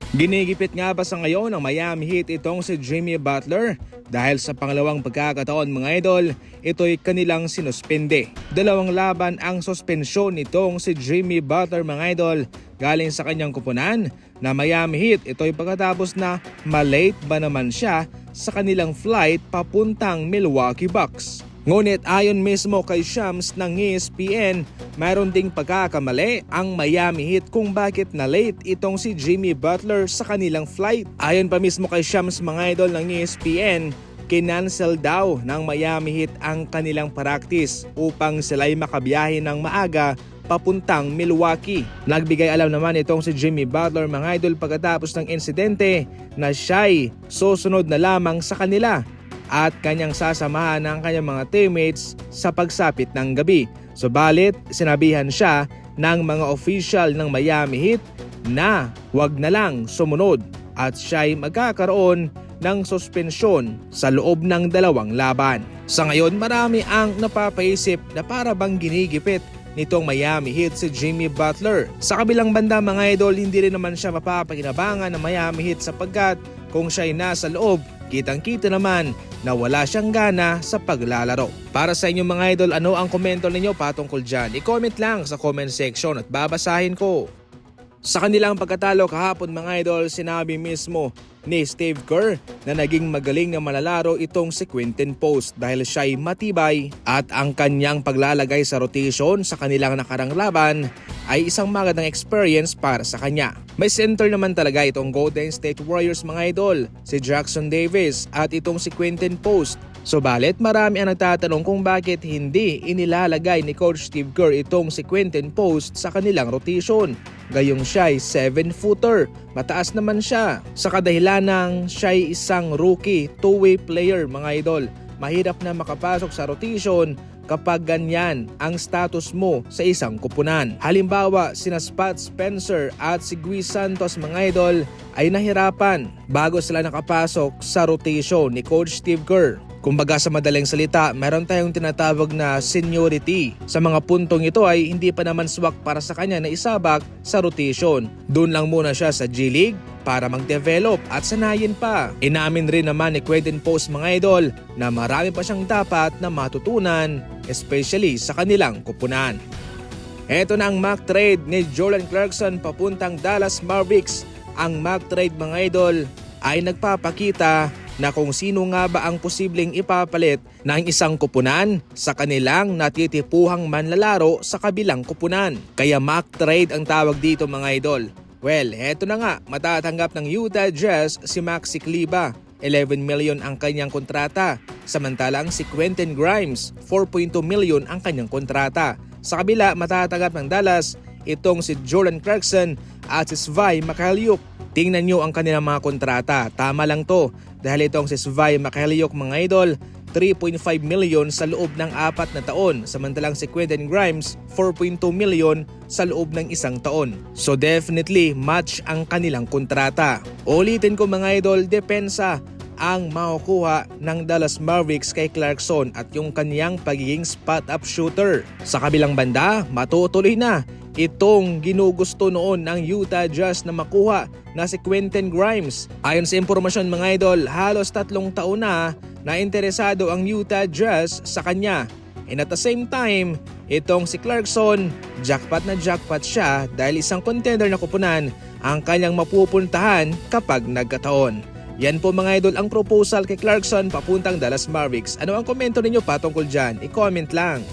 Ginigipit nga ba sa ngayon ng Miami Heat itong si Jimmy Butler? Dahil sa pangalawang pagkakataon mga idol, ito'y kanilang sinuspende. 2 laban ang suspensyon nitong si Jimmy Butler mga idol galing sa kanyang kupunan na Miami Heat. Ito'y pagkatapos na malate ba naman siya sa kanilang flight papuntang Milwaukee Bucks. Ngunit ayon mismo kay Shams ng ESPN, mayroon ding pagkakamali ang Miami Heat kung bakit na late itong si Jimmy Butler sa kanilang flight. Ayon pa mismo kay Shams mga idol ng ESPN, kinancel daw ng Miami Heat ang kanilang practice upang sila'y makabiyahe ng maaga papuntang Milwaukee. Nagbigay alam naman itong si Jimmy Butler mga idol pagkatapos ng insidente na siya'y susunod na lamang sa kanila at kanyang sasamahan ng kanyang mga teammates sa pagsapit ng gabi. Subalit, sinabihan siya ng mga official ng Miami Heat na wag na lang sumunod at siya'y magkakaroon ng suspensyon sa loob ng 2 laban. Sa ngayon, marami ang napapaisip na para bang ginigipit nitong Miami Heat si Jimmy Butler. Sa kabilang banda mga idol, hindi rin naman siya mapapakinabangan ng Miami Heat sapagkat kung siya'y nasa loob, kitang-kita naman na wala siyang gana sa paglalaro. Para sa inyo mga idol, ano ang komento ninyo patungkol dyan? I-comment lang sa comment section at babasahin ko. Sa kanilang pagkatalo kahapon mga idol, sinabi mismo ni Steve Kerr na naging magaling na manlalaro itong si Quinton Post dahil siya'y matibay at ang kanyang paglalagay sa rotation sa kanilang nakarang laban ay isang magandang experience para sa kanya. May center naman talaga itong Golden State Warriors mga idol, si Jackson Davis at itong si Quinton Post. Subalit marami ang nagtatanong kung bakit hindi inilalagay ni Coach Steve Kerr itong si Quinton Post sa kanilang rotation. Gayong siya'y 7-footer, mataas naman siya. Sa kadahilanang siya'y isang rookie, 2-way player mga idol. Mahirap na makapasok sa rotation kapag ganyan ang status mo sa isang kupunan. Halimbawa, sina Spot Spencer at si Gui Santos mga idol ay nahirapan bago sila nakapasok sa rotation ni Coach Steve Kerr. Kumbaga sa madaling salita, meron tayong tinatawag na seniority. Sa mga puntong ito ay hindi pa naman swak para sa kanya na isabak sa rotation. Doon lang muna siya sa G-League para mag-develop at sanayin pa. Inamin rin naman ni Quinton Post mga idol na marami pa siyang dapat na matutunan, especially sa kanilang kupunan. Ito na ang mock trade ni Jordan Clarkson papuntang Dallas Mavericks. Ang mock trade mga idol ay nagpapakita na kung sino nga ba ang posibleng ipapalit ng isang kupunan sa kanilang natitipuhang manlalaro sa kabilang kupunan. Kaya mock trade ang tawag dito mga idol. Well, eto na nga, matatanggap ng Utah Jazz si Maxi Kleber. 11 million ang kanyang kontrata. Samantalang si Quentin Grimes, 4.2 million ang kanyang kontrata. Sa kabila, matatanggap ng Dallas itong si Jordan Clarkson at si Svi Mykhailiuk. Tingnan nyo ang kanilang mga kontrata. Tama lang to dahil itong si Svi Mykhailiuk mga idol, 3.5 million sa loob ng 4 na taon. Samantalang si Quentin Grimes, 4.2 million sa loob ng 1 taon. So definitely match ang kanilang kontrata. Ulitin ko mga idol, depensa ang makukuha ng Dallas Mavericks kay Clarkson at yung kanyang pagiging spot-up shooter. Sa kabilang banda, matutuloy na itong ginugusto noon ng Utah Jazz na makuha na si Quentin Grimes. Ayon sa impormasyon mga idol, halos 3 taon na interesado ang Utah Jazz sa kanya. And at the same time, itong si Clarkson, jackpot na jackpot siya dahil isang contender na kupunan ang kanyang mapupuntahan kapag nagkataon. Yan po mga idol ang proposal kay Clarkson papuntang Dallas Mavericks. Ano ang komento ninyo patungkol dyan? I-comment lang.